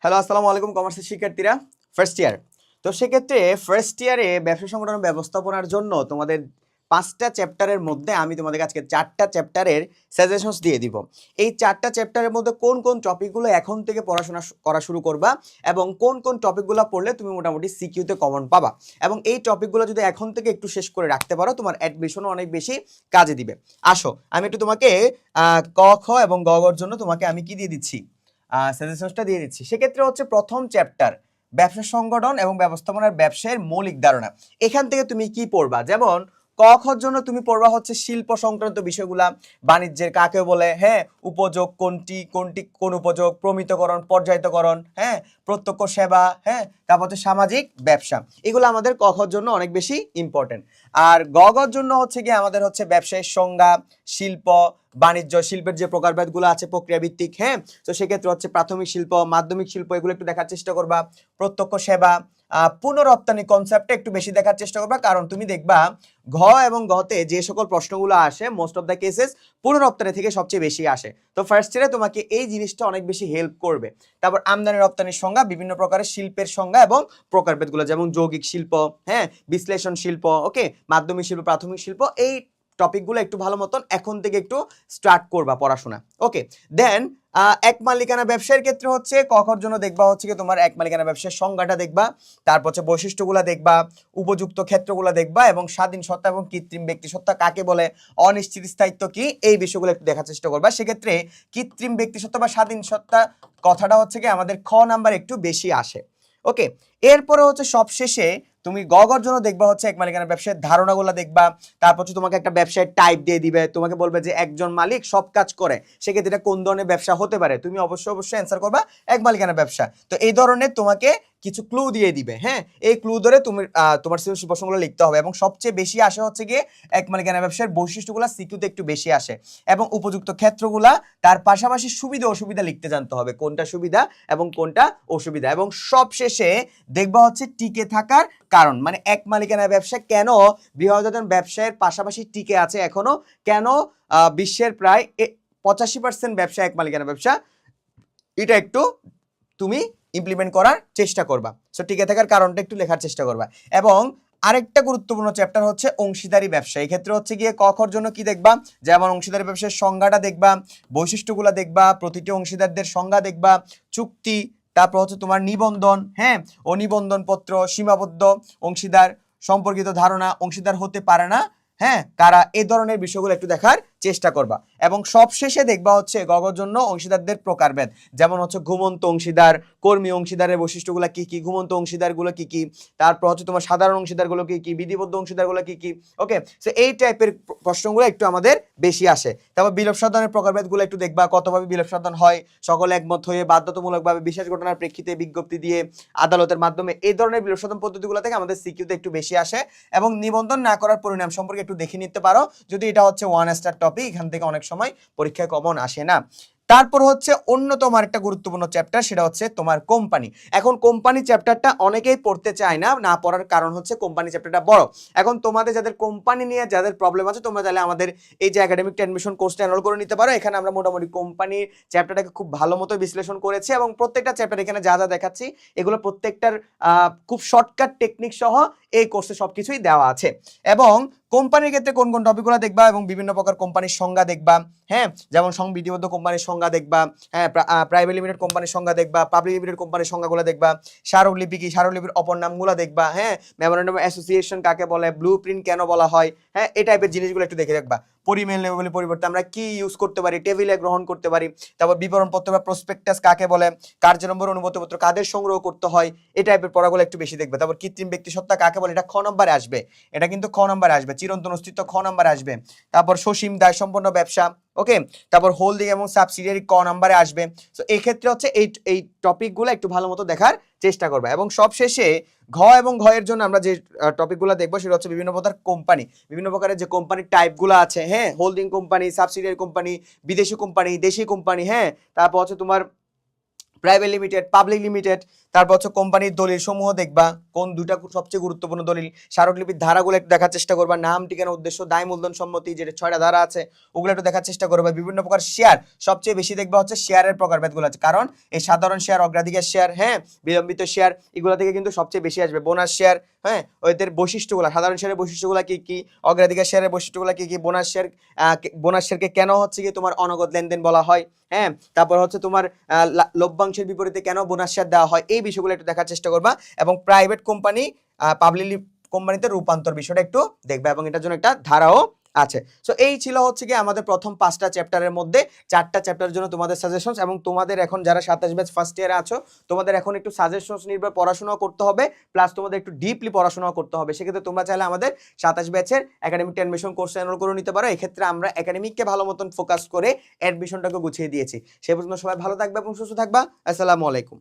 Hello, আসসালামু আলাইকুম কমার্সের শিক্ষার্থীরা। First year. তো সেক্ষেত্রে ফার্স্ট ইয়ারে ব্যবসা সংগঠন ব্যবস্থাপনার জন্য তোমাদের 5টা চ্যাপ্টারের মধ্যে আমি তোমাদের আজকে 4টা চ্যাপ্টারের সাজেশনস দিয়ে দিব। এই 4টা চ্যাপ্টারের মধ্যে কোন কোন টপিকগুলো এখন থেকে পড়াশোনা করা শুরু করবা এবং কোন কোন টপিকগুলো পড়লে তুমি মোটামুটি সিকিউতে কমন পাবা, এবং এই টপিকগুলো যদি এখন থেকে একটু শেষ করে রাখতে পারো তোমার অ্যাডমিশনও অনেক বেশি কাজে দিবে। আসো আমি একটু তোমাকে ক খ এবং গ ঘর জন্য তোমাকে আমি কি দিয়ে দিচ্ছি, সাজেশনসটা দিয়ে দিচ্ছি। সেক্ষেত্রে হচ্ছে প্রথম চ্যাপ্টার ব্যবসা সংগঠন এবং ব্যবস্থাপনার ব্যবসায়ের মৌলিক ধারণা। এখান থেকে তুমি কি পড়বা, যেমন ক খর জন্য তুমি পড়বা হচ্ছে শিল্প সংক্রান্ত বিষয়গুলা, বাণিজ্যের কাকে বলে, হ্যাঁ, উপযোগ কোনটি, কোনটি কোন উপযোগ, প্রমিতকরণ, পর্যায়িতকরণ, হ্যাঁ, প্রত্যক্ষ সেবা, হ্যাঁ, তারপর হচ্ছে সামাজিক ব্যবসা। এগুলো আমাদের ক খর জন্য অনেক বেশি ইম্পর্টেন্ট। আর গ ঘর জন্য হচ্ছে কি আমাদের হচ্ছে ব্যবসায়ের সংজ্ঞা, শিল্প, বাণিজ্য, শিল্পের যে প্রকারভেদগুলো আছে প্রক্রিয়া ভিত্তিক, হ্যাঁ, তো সেক্ষেত্রে হচ্ছে প্রাথমিক শিল্প, মাধ্যমিক শিল্প, এগুলো একটু দেখার চেষ্টা করবা। প্রত্যক্ষ সেবা, পুনরপ্তানি কনসেপ্টটা একটু বেশি দেখার চেষ্টা করবা, কারণ তুমি দেখবা ঘ এবং গতে যে সকল প্রশ্নগুলো আসে মোস্ট অফ দ্য কেসেস পুনরপ্তানি থেকে সবচেয়ে বেশি আসে। তো ফার্স্ট ইয়ারে তোমাকে এই জিনিসটা অনেক বেশি হেল্প করবে। তারপর আমদানি রপ্তানির সংজ্ঞা, বিভিন্ন প্রকারের শিল্পের সংজ্ঞা এবং প্রকারভেদগুলো, যেমন যৌগিক শিল্প, হ্যাঁ, বিশ্লেষণ শিল্প, ওকে, মাধ্যমিক শিল্প, প্রাথমিক শিল্প, এই টপিকগুলো একটু ভালো মতন এখন থেকে একটু স্টার্ট করবা পড়াশোনা। ওকে, দেন এক মালিকানা ব্যবসায়ের ক্ষেত্রে হচ্ছে কখর জন্য দেখবা হচ্ছে কি তোমার এক মালিকানা ব্যবসার সংজ্ঞাটা দেখবা, তারপর হচ্ছে বৈশিষ্ট্যগুলো দেখবা, উপযুক্ত ক্ষেত্রগুলো দেখবা, এবং স্বাধীন সত্তা এবং কৃত্রিম ব্যক্তি সত্তা কাকে বলে, অনিশ্চিত স্থায়িত্ব কি, এই বিষয়গুলো একটু দেখার চেষ্টা করবা। সেক্ষেত্রে কৃত্রিম ব্যক্তি সত্তা বা স্বাধীন সত্তা কথাটা হচ্ছে কি আমাদের খ নাম্বার একটু বেশি আসে। ওকে, এরপরে হচ্ছে সবশেষে তুমি গগর জন্য দেখবা হচ্ছে এক মালিকানা ব্যবসায়ের ধারণাগুলো দেখবা। তারপর হচ্ছে তোমাকে একটা ব্যবসায়ের টাইপ দিয়ে দিবে, তোমাকে বলবে যে একজন মালিক সব কাজ করে, সেক্ষেত্রে এটা কোন ধরনের ব্যবসা হতে পারে, তুমি অবশ্যই অ্যান্সার করবা এক মালিকানা ব্যবসা। তো এই ধরনের তোমাকে কিছু ক্লু দিয়ে দিবে, হ্যাঁ, এই ক্লু ধরে তুমি তোমার সৃজনশীল প্রশ্নগুলো লিখতে হবে, এবং সবচেয়ে বেশি আসে হচ্ছে গিয়ে এক মালিকানা ব্যবসার বৈশিষ্ট্যগুলো সিকিউতে একটু বেশি আসে, এবং উপযুক্ত ক্ষেত্রগুলা, তার পাশাপাশি সুবিধা অসুবিধা লিখতে জানতে হবে, কোনটা সুবিধা এবং কোনটা অসুবিধা। এবং সবশেষে দেখবা হচ্ছে টিকে থাকার কারণ, মানে এক মালিকানা ব্যবসা কেন বৃহদায়তন ব্যবসায়ের পাশাপাশি টিকে আছে এখনো, কেন বিশ্বের প্রায় 85% ব্যবসা এক মালিকানা ব্যবসা, এটা একটু তুমি ইমপ্লিমেন্ট করার চেষ্টা করবা। সো টিকে থাকার কারণটা একটু লেখার চেষ্টা করবা। এবং আরেকটা গুরুত্বপূর্ণ চ্যাপ্টার হচ্ছে অংশীদারি ব্যবসা। এই ক্ষেত্রে হচ্ছে গিয়ে কখর জন্য কি দেখবা, যেমন অংশীদারি ব্যবসার সংজ্ঞাটা দেখবা, বৈশিষ্ট্যগুলো দেখবা, প্রতিটি অংশীদারদের সংজ্ঞা দেখবা, চুক্তি, তারপর হচ্ছে তোমার নিবন্ধন, হ্যাঁ, ও নিবন্ধন পত্র, সীমাবদ্ধ অংশীদার সম্পর্কিত ধারণা, অংশীদার হতে পারে না, হ্যাঁ, কারা, এই ধরনের বিষয়গুলো একটু দেখার চেষ্টা করবা। এবং সবশেষে দেখবা হচ্ছে গগর জন্য অংশীদারদের প্রকারভেদ, যেমন হচ্ছে ঘুমন্ত অংশীদার, কর্মী অংশীদারের বৈশিষ্ট্যগুলো কি কি, ঘুমন্ত অংশীদারগুলো কি কি, তারপর হচ্ছে তোমার সাধারণ অংশীদারগুলো কি কি, বিধিবদ্ধ অংশীদারগুলো কি কি। ওকে, সো এই টাইপের প্রশ্নগুলো একটু আমাদের বেশি আসে। তারপর বিলোপ সাধনের প্রকারভেদগুলো একটু দেখবা, কতভাবে বিলোপ সাধন হয়, সকলে একমত হয়ে, বাধ্যতামূলকভাবে, বিশেষ ঘটনার প্রেক্ষিতে, বিজ্ঞপ্তি দিয়ে, আদালতের মাধ্যমে, এই ধরনের বিলোপ সাধন পদ্ধতিগুলো থেকে আমাদের সিকিউতে একটু বেশি আসে। এবং নিবন্ধন না করার পরিণাম সম্পর্কে একটু দেখে নিতে পারো, যদি এটা হচ্ছে 1 স্টার টপিক, এখান থেকে অনেক সময় পরীক্ষায় কমন আসে না। তারপর হচ্ছে অন্যতম আরেকটা গুরুত্বপূর্ণ চ্যাপ্টার, সেটা হচ্ছে তোমার কোম্পানি। এখন কোম্পানি চ্যাপ্টারটা অনেকেই পড়তে চায় না, না পড়ার কারণ হচ্ছে কোম্পানি চ্যাপ্টারটা বড়। এখন তোমাদের যাদের কোম্পানি নিয়ে যাদের প্রবলেম আছে, তোমরা চাইলে আমাদের এই যে একাডেমিক অ্যাডমিশন কোর্সটা এনরোল করে নিতে পারো। এখানে আমরা মোটামুটি কোম্পানির চ্যাপ্টারটাকে খুব ভালো মতো বিশ্লেষণ করেছি, এবং প্রত্যেকটা চ্যাপ্টার এখানে যা যা দেখাচ্ছি এগুলো প্রত্যেকটার খুব শর্টকাট টেকনিক সহ এই কোর্সে সবকিছুই দেওয়া আছে। এবং কোম্পানির ক্ষেত্রে কোন কোন টপিকগুলো দেখবা, এবং বিভিন্ন প্রকার কোম্পানির সংজ্ঞা দেখবা, হ্যাঁ, যেমন সংবিধিবদ্ধ কোম্পানির সংজ্ঞা দেখবা, হ্যাঁ, প্রাইভেট লিমিটেড কোম্পানির সংজ্ঞা দেখবা, পাবলিক লিমিটেড কোম্পানির সংজ্ঞাগুলো দেখবা, স্মারকলিপি কি, স্মারকলিপির অপর নামগুলো দেখবা, হ্যাঁ, মেমোরেন্ডাম অ্যাসোসিয়েশন কাকে বলে, ব্লু প্রিন্ট কেন বলা হয়, হ্যাঁ, এই টাইপের জিনিসগুলো একটু দেখে রাখবা। পরিমেয় লেবেলের পরিবর্তে আমরা কি ইউজ করতে পারি, টেবিলে গ্রহণ করতে পারি। তারপর বিবরণ পত্র বা প্রসপেক্টাস কাকে বলে, কার্য নম্বর, অনুমতিপত্র কাদের সংগ্রহ করতে হয়, এই টাইপের পড়াগুলো একটু বেশি দেখবে। তারপর কৃত্রিম ব্যক্তি সত্তা কাকে বলে, এটা খ নম্বরে আসবে, এটা কিন্তু খ নম্বরে আসবে। চিরন্তন অস্তিত্ব খ নম্বরে আসবে। তারপর সসীম দায় সম্পন্ন ব্যবসা, ওকে, তারপর হোল্ডিং এবং সাবসিডিয়ারি ক নম্বরে আসবে। তো এই ক্ষেত্রে হচ্ছে এই টপিকগুলো একটু ভালো মতো দেখার চেষ্টা করবে। এবং সবশেষে ঘ এবং ঘ এর জন্য আমরা যে টপিকগুলো দেখবো সেটা হচ্ছে বিভিন্ন প্রকার কোম্পানি, বিভিন্ন প্রকারের যে কোম্পানির টাইপগুলো আছে, হ্যাঁ, হোল্ডিং কোম্পানি, সাবসিডিয়ারি কোম্পানি, বিদেশি কোম্পানি, দেশি কোম্পানি, হ্যাঁ, তারপর হচ্ছে তোমার প্রাইভেট লিমিটেড, পাবলিক লিমিটেড, তারপর হচ্ছে কোম্পানির দলিল সমূহ দেখবা, কোন দুটা সবচেয়ে গুরুত্বপূর্ণ দলিল, স্মারকলিপির ধারাগুলো একটু দেখার চেষ্টা করবা, নাম, ঠিকানা, উদ্দেশ্য, দায়, মূলধন, সম্মতি, যেটা 6টা ধারা আছে ওগুলো একটু দেখার চেষ্টা করবা। বিভিন্ন প্রকার শেয়ার, সবচেয়ে বেশি দেখবা হচ্ছে শেয়ারের প্রকারভেদগুলো আছে, কারণ এই সাধারণ শেয়ার, অগ্রাধিকার শেয়ার, হ্যাঁ, বিলম্বিত শেয়ার, এগুলো থেকে কিন্তু সবচেয়ে বেশি আসবে। বোনাস শেয়ার, হ্যাঁ, ওদের বৈশিষ্ট্যগুলো, সাধারণ শেয়ারের বৈশিষ্ট্যগুলো কি কি, অগ্রাধিকার শেয়ারের বৈশিষ্ট্যগুলো কি কি, বোনাস শেয়ারকে কেন হচ্ছে কি তোমার অনগদ লেনদেন বলা হয়, হ্যাঁ, তারপর হচ্ছে তোমার লভ্যাংশের বিপরীতে কেন বোনাস শেয়ার দেওয়া হয়, এই বিষয়গুলো একটু দেখার চেষ্টা করবা। এবং প্রাইভেট কোম্পানি পাবলিক কোম্পানিতে রূপান্তর বিষয়টা একটু দেখবা, এবং এটার জন্য একটা ধারাও আছে। সো এই ছিল হচ্ছে কি আমাদের প্রথম 5টা চ্যাপ্টারের মধ্যে 4টা চ্যাপ্টারের জন্য তোমাদের সাজেশনস। এবং তোমাদের এখন যারা 27 ব্যাচ ফার্স্ট ইয়ারে আছো, তোমাদের এখন একটু সাজেশনস নির্ভর পড়াশোনাও করতে হবে, প্লাস তোমাদের একটু ডিপলি পড়াশোনাও করতে হবে। সেক্ষেত্রে তোমরা চাইলে আমাদের 27 ব্যাচের একাডেমিক অ্যাডমিশন কোর্সে এনরোল করে নিতে পারো। এক্ষেত্রে আমরা একাডেমিককে ভালো মতন ফোকাস করে অ্যাডমিশনটাকে গুছিয়ে দিয়েছি। সে পর্যন্ত সবাই ভালো থাকবে এবং সুস্থ থাকবা। আসসালামু আলাইকুম।